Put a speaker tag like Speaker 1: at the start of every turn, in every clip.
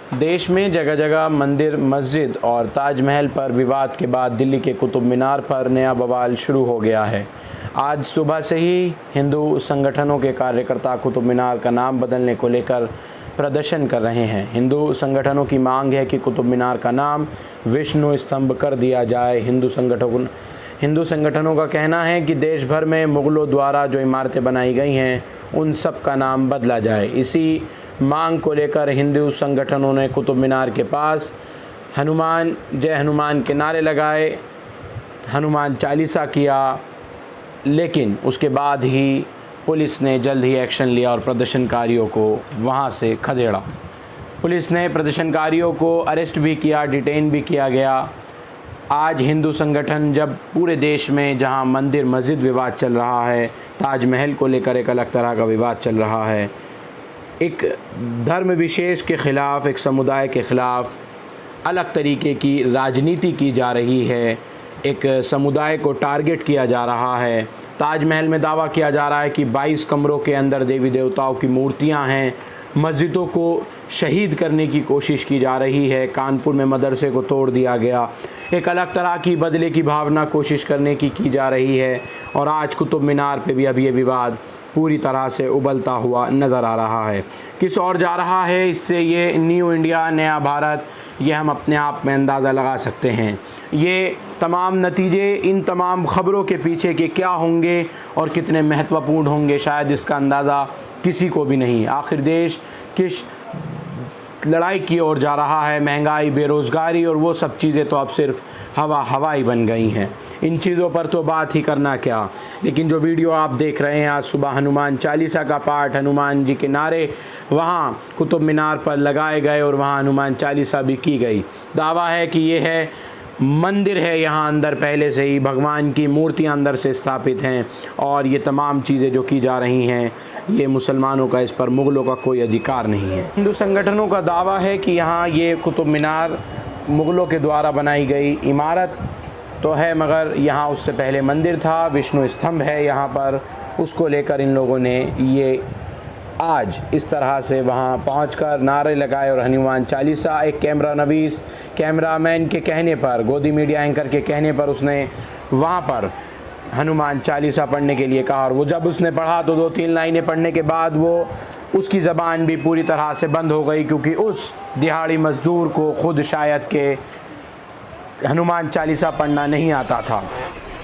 Speaker 1: देश में जगह जगह मंदिर, मस्जिद और ताजमहल पर विवाद के बाद दिल्ली के कुतुब मीनार पर नया बवाल शुरू हो गया है। आज सुबह से ही हिंदू संगठनों के कार्यकर्ता कुतुब मीनार का नाम बदलने को लेकर प्रदर्शन कर रहे हैं। हिंदू संगठनों की मांग है कि कुतुब मीनार का नाम विष्णु स्तंभ कर दिया जाए। हिंदू संगठनों का कहना है कि देश भर में मुग़लों द्वारा जो इमारतें बनाई गई हैं उन सब का नाम बदला जाए। इसी मांग को लेकर हिंदू संगठनों ने कुतुब मीनार के पास हनुमान जय हनुमान के नारे लगाए, हनुमान चालीसा किया, लेकिन उसके बाद ही पुलिस ने जल्द ही एक्शन लिया और प्रदर्शनकारियों को वहां से खदेड़ा। पुलिस ने प्रदर्शनकारियों को अरेस्ट भी किया, डिटेन भी किया गया। आज हिंदू संगठन जब पूरे देश में जहां मंदिर मस्जिद विवाद चल रहा है, ताजमहल को लेकर एक अलग तरह का विवाद चल रहा है, एक धर्म विशेष के ख़िलाफ़, एक समुदाय के ख़िलाफ़ अलग तरीके की राजनीति की जा रही है, एक समुदाय को टारगेट किया जा रहा है। ताजमहल में दावा किया जा रहा है कि 22 कमरों के अंदर देवी देवताओं की मूर्तियां हैं। मस्जिदों को शहीद करने की कोशिश की जा रही है। कानपुर में मदरसे को तोड़ दिया गया। एक अलग तरह की बदले की भावना कोशिश करने की जा रही है। और आज कुतुब मीनार पे भी अब ये विवाद पूरी तरह से उबलता हुआ नज़र आ रहा है। किस ओर जा रहा है, इससे ये न्यू इंडिया, नया भारत, ये हम अपने आप में अंदाज़ा लगा सकते हैं। ये तमाम नतीजे इन तमाम ख़बरों के पीछे के क्या होंगे और कितने महत्वपूर्ण होंगे, शायद इसका अंदाज़ा किसी को भी नहीं। आखिर देश किस लड़ाई की ओर जा रहा है। महंगाई, बेरोज़गारी और वो सब चीज़ें तो अब सिर्फ हवाई बन गई हैं। इन चीज़ों पर तो बात ही करना क्या। लेकिन जो वीडियो आप देख रहे हैं, आज सुबह हनुमान चालीसा का पाठ, हनुमान जी के नारे वहाँ कुतुब मीनार पर लगाए गए और वहाँ हनुमान चालीसा भी की गई। दावा है कि ये है मंदिर है, यहाँ अंदर पहले से ही भगवान की मूर्तियाँ अंदर से स्थापित हैं और ये तमाम चीज़ें जो की जा रही हैं, ये मुसलमानों का, इस पर मुग़लों का कोई अधिकार नहीं है। हिंदू संगठनों का दावा है कि यहाँ ये कुतुब मीनार मुग़लों के द्वारा बनाई गई इमारत तो है, मगर यहाँ उससे पहले मंदिर था, विष्णु स्तंभ है यहाँ पर। उसको लेकर इन लोगों ने ये आज इस तरह से वहाँ पहुंचकर नारे लगाए और हनुमान चालीसा। एक कैमरामैन के कहने पर, गोदी मीडिया एंकर के कहने पर उसने वहाँ पर हनुमान चालीसा पढ़ने के लिए कहा और वो जब उसने पढ़ा तो 2-3 लाइनें पढ़ने के बाद वो उसकी ज़बान भी पूरी तरह से बंद हो गई, क्योंकि उस दिहाड़ी मज़दूर को खुद शायद के हनुमान चालीसा पढ़ना नहीं आता था।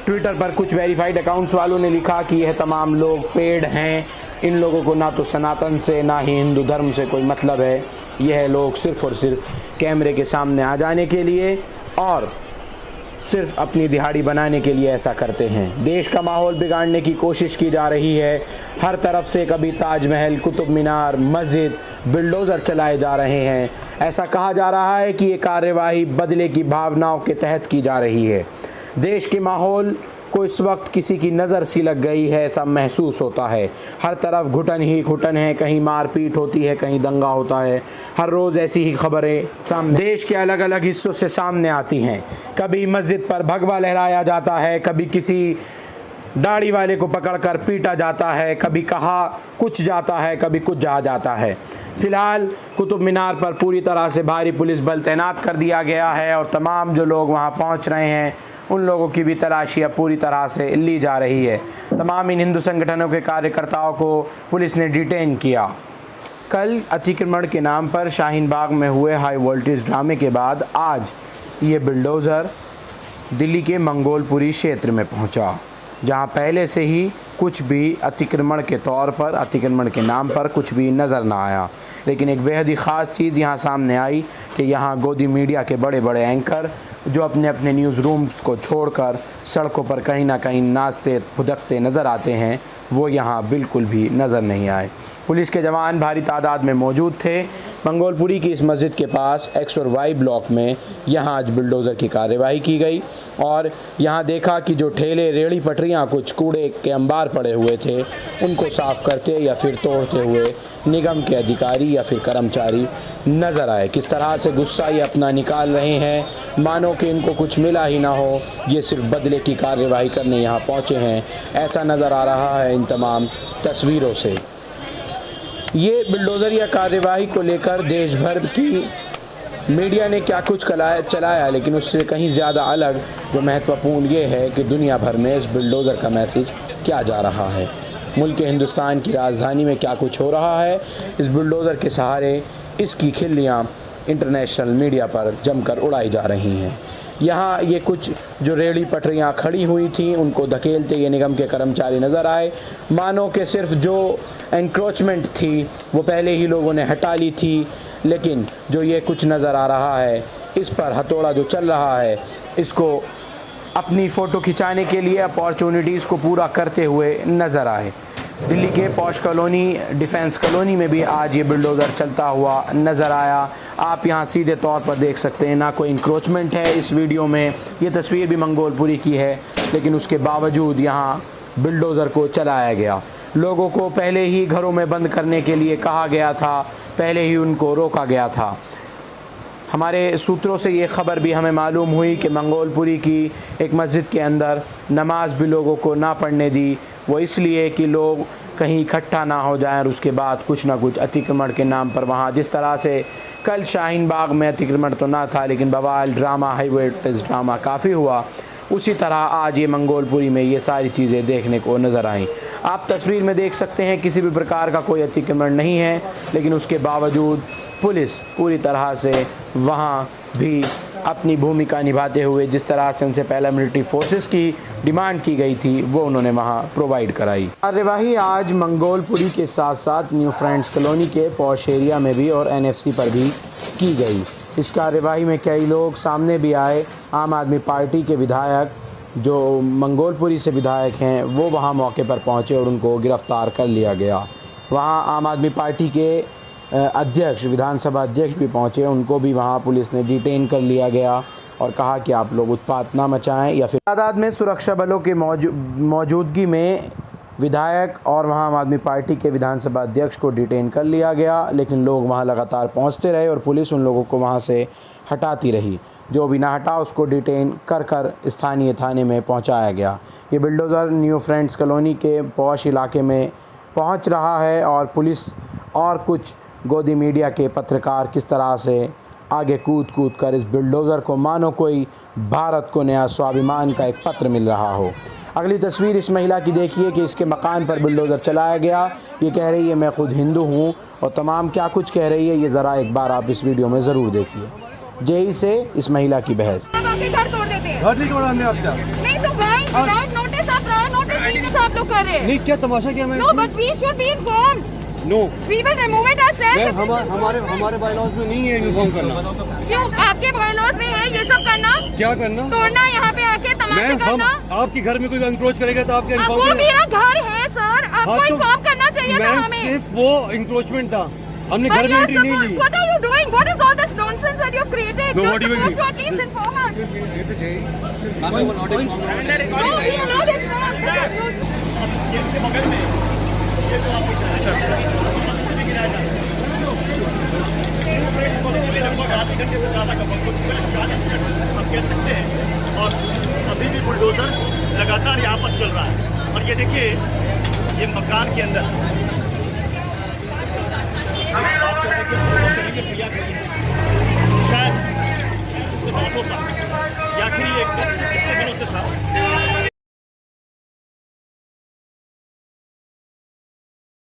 Speaker 1: ट्विटर पर कुछ वेरीफाइड अकाउंट्स वालों ने लिखा कि यह तमाम लोग पेड हैं, इन लोगों को ना तो सनातन से ना ही हिंदू धर्म से कोई मतलब है। यह लोग सिर्फ़ और सिर्फ कैमरे के सामने आ जाने के लिए और सिर्फ अपनी दिहाड़ी बनाने के लिए ऐसा करते हैं। देश का माहौल बिगाड़ने की कोशिश की जा रही है। हर तरफ से कभी ताजमहल, कुतुब मीनार, मस्जिद, बिल्डोज़र चलाए जा रहे हैं। ऐसा कहा जा रहा है कि ये कार्यवाही बदले की भावनाओं के तहत की जा रही है। देश के माहौल को इस वक्त किसी की नज़र सी लग गई है, ऐसा महसूस होता है। हर तरफ घुटन ही घुटन है, कहीं मारपीट होती है, कहीं दंगा होता है। हर रोज़ ऐसी ही खबरें सामने देश के अलग अलग हिस्सों से सामने आती हैं। कभी मस्जिद पर भगवा लहराया जाता है, कभी किसी दाढ़ी वाले को पकड़कर पीटा जाता है, कभी कहा कुछ जाता है, कभी कुछ जाता है। फ़िलहाल कुतुब मीनार पर पूरी तरह से भारी पुलिस बल तैनात कर दिया गया है और तमाम जो लोग वहां पहुंच रहे हैं उन लोगों की भी तलाशी अब पूरी तरह से ली जा रही है। तमाम इन हिंदू संगठनों के कार्यकर्ताओं को पुलिस ने डिटेन किया। कल अतिक्रमण के नाम पर शाहीन बाग में हुए हाई वोल्टेज ड्रामे के बाद आज ये बुलडोज़र दिल्ली के मंगोलपुरी क्षेत्र में पहुंचा, जहां पहले से ही कुछ भी अतिक्रमण के तौर पर, अतिक्रमण के नाम पर कुछ भी नज़र ना आया। लेकिन एक बेहद ही ख़ास चीज़ यहाँ सामने आई कि यहाँ गोदी मीडिया के बड़े बड़े एंकर जो अपने अपने न्यूज़ रूम्स को छोड़कर सड़कों पर कहीं ना कहीं नाचते फुदकते नज़र आते हैं, वो यहाँ बिल्कुल भी नज़र नहीं आए। पुलिस के जवान भारी तादाद में मौजूद थे। मंगोलपुरी की इस मस्जिद के पास X और Y ब्लॉक में यहाँ आज बुलडोज़र की कार्यवाही की गई और यहाँ देखा कि जो ठेले, रेहड़ी, पटरियाँ, कुछ कूड़े के अंबार पड़े हुए थे उनको साफ़ करते या फिर तोड़ते हुए निगम के अधिकारी या फिर कर्मचारी नज़र आए। किस तरह से गुस्सा ये अपना निकाल रहे हैं, मानो कि इनको कुछ मिला ही ना हो, ये सिर्फ बदले की कार्यवाही करने यहाँ पहुँचे हैं, ऐसा नज़र आ रहा है इन तमाम तस्वीरों से। ये बुलडोज़र या कार्यवाही को लेकर देश भर की मीडिया ने क्या कुछ चलाया, लेकिन उससे कहीं ज़्यादा अलग जो महत्वपूर्ण ये है कि दुनिया भर में इस बुलडोज़र का मैसेज क्या जा रहा है। मुल्क हिंदुस्तान की राजधानी में क्या कुछ हो रहा है, इस बुलडोज़र के सहारे इसकी खिल्लियाँ इंटरनेशनल मीडिया पर जमकर उड़ाई जा रही हैं। यहाँ ये कुछ जो रेहड़ी पटरियाँ खड़ी हुई थीं उनको धकेलते ये निगम के कर्मचारी नज़र आए, मानो कि सिर्फ जो एनक्रोचमेंट थी वो पहले ही लोगों ने हटा ली थी, लेकिन जो ये कुछ नज़र आ रहा है इस पर हथौड़ा जो चल रहा है इसको अपनी फ़ोटो खिंचाने के लिए अपॉर्चुनिटीज़ को पूरा करते हुए नज़र आए। दिल्ली के पॉश कॉलोनी डिफेंस कॉलोनी में भी आज ये बुलडोज़र चलता हुआ नज़र आया। आप यहाँ सीधे तौर पर देख सकते हैं, ना कोई इंक्रोचमेंट है इस वीडियो में। ये तस्वीर भी मंगोलपुरी की है, लेकिन उसके बावजूद यहाँ बुलडोज़र को चलाया गया। लोगों को पहले ही घरों में बंद करने के लिए कहा गया था, पहले ही उनको रोका गया था। हमारे सूत्रों से ये ख़बर भी हमें मालूम हुई कि मंगोलपुरी की एक मस्जिद के अंदर नमाज भी लोगों को ना पढ़ने दी, वो इसलिए कि लोग कहीं इकट्ठा ना हो जाएं और उसके बाद कुछ ना कुछ अतिक्रमण के नाम पर वहाँ, जिस तरह से कल शाहीन बाग में अतिक्रमण तो ना था लेकिन बवाल ड्रामा, हाई वोल्टेज ड्रामा काफ़ी हुआ, उसी तरह आज ये मंगोलपुरी में ये सारी चीज़ें देखने को नज़र आईं। आप तस्वीर में देख सकते हैं किसी भी प्रकार का कोई अतिक्रमण नहीं है, लेकिन उसके बावजूद पुलिस पूरी तरह से वहाँ भी अपनी भूमिका निभाते हुए जिस तरह से उनसे पहले मिलिट्री फोर्सेस की डिमांड की गई थी वो उन्होंने वहाँ प्रोवाइड कराई। कार्यवाही आज मंगोलपुरी के साथ साथ न्यू फ्रेंड्स कॉलोनी के पॉश एरिया में भी और एनएफसी पर भी की गई। इस कार्यवाही में कई लोग सामने भी आए। आम आदमी पार्टी के विधायक जो मंगोलपुरी से विधायक हैं वो वहाँ मौके पर पहुँचे और उनको गिरफ़्तार कर लिया गया। वहाँ आम आदमी पार्टी के अध्यक्ष, विधानसभा अध्यक्ष भी पहुंचे, उनको भी वहां पुलिस ने डिटेन कर लिया गया और कहा कि आप लोग उत्पात ना मचाएं या फिर तादाद में सुरक्षा बलों के मौजूदगी में विधायक और वहां आम आदमी पार्टी के विधानसभा अध्यक्ष को डिटेन कर लिया गया, लेकिन लोग वहां लगातार पहुंचते रहे और पुलिस उन लोगों को वहां से हटाती रही। जो भी ना हटा उसको डिटेन कर स्थानीय थाने में पहुँचाया गया। ये बुलडोज़र न्यू फ्रेंड्स कॉलोनी के पॉश इलाके में पहुँच रहा है और पुलिस और कुछ गोदी मीडिया के पत्रकार किस तरह से आगे कूद कर इस बुलडोज़र को मानो कोई भारत को नया स्वाभिमान का एक पत्र मिल रहा हो। अगली तस्वीर इस महिला की देखिए कि इसके मकान पर बुलडोज़र चलाया गया। ये कह रही है मैं खुद हिंदू हूँ और तमाम क्या कुछ कह रही है, ये ज़रा एक बार आप इस वीडियो में ज़रूर देखिए। जेई से इस महिला की बहस।
Speaker 2: घर नहीं तोड़ा हमने आपका। नहीं तो भाई विदाउट नोटिस आप लोग कर रहे हैं।
Speaker 3: नहीं क्या तमाशा क्या?
Speaker 2: No but we should be informed.
Speaker 3: No
Speaker 2: we will remove it ourselves.
Speaker 3: हमारे बायलॉज में नहीं है इन्फॉर्म करना।
Speaker 2: क्यों आपके बायलॉज में है ये सब करना?
Speaker 3: क्या करना?
Speaker 2: तोड़ना, यहाँ पे आके तमाशा करना।
Speaker 3: आपके घर में कोई इंक्रोच करेगा तो आपके
Speaker 2: वो मेरा घर है सर, आपको इन्फॉर्म करना चाहिए था हमें।
Speaker 3: सिर्फ वो इंक्रोचमेंट था, हमने घर में एंट्री नहीं ली।
Speaker 2: What are you doing? What is all this nonsense that you have created?
Speaker 3: No, what do you mean?
Speaker 2: At least inform us. No, we are not informed.
Speaker 4: हम कह सकते हैं और अभी भी बुलडोजर लगातार यहाँ पर चल रहा है। और ये देखिए ये मकान के अंदर